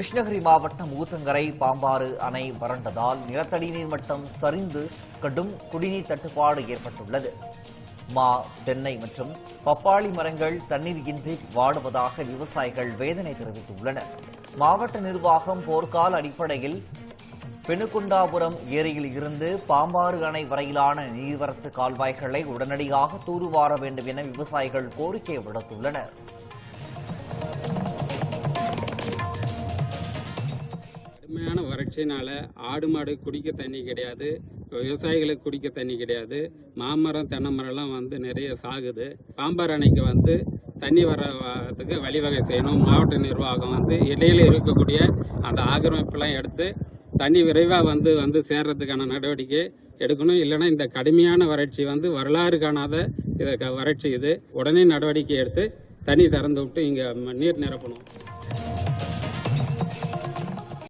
கிருஷ்ணகிரி மாவட்டம் ஊத்தங்கரை பாம்பாறு அணை வறண்டதால் நிலத்தடி நீர் மட்டம் சரிந்து கடும் குடிநீர் தட்டுப்பாடு ஏற்பட்டுள்ளது. மா, தென்னை மற்றும் பப்பாளி மரங்கள் தண்ணீர் இன்றி வாடுவதாக விவசாயிகள் வேதனை தெரிவித்துள்ளனர். மாவட்ட நிர்வாகம் போர்க்கால அடிப்படையில் பெனுகுண்டாபுரம் ஏரியில் இருந்து பாம்பாறு அணை வரையிலான நீர்வரத்து கால்வாய்களை உடனடியாக தூர்வார வேண்டும் என விவசாயிகள் கோரிக்கை விடுத்துள்ளனர். கடுமையான வறட்சினால ஆடு மாடு குடிக்க தண்ணி கிடையாது, விவசாயிகளுக்கு குடிக்க தண்ணி கிடையாது. மாமரம் தென்னை மரம்லாம் நிறைய சாகுது. பாம்பாறு அணைக்கு தண்ணி வர்றதுக்கு வழிவகை செய்யணும். மாவட்ட நிர்வாகம் இடையில இருக்கக்கூடிய அந்த ஆக்கிரமிப்பெல்லாம் எடுத்து தண்ணி விரைவாக சேர்றதுக்கான நடவடிக்கை எடுக்கணும். இல்லைன்னா இந்த கடுமையான வறட்சி வரலாறு காணாத வறட்சி இது. உடனே நடவடிக்கை எடுத்து தண்ணி திறந்து விட்டு இங்கே நீர் நிரப்பணும்.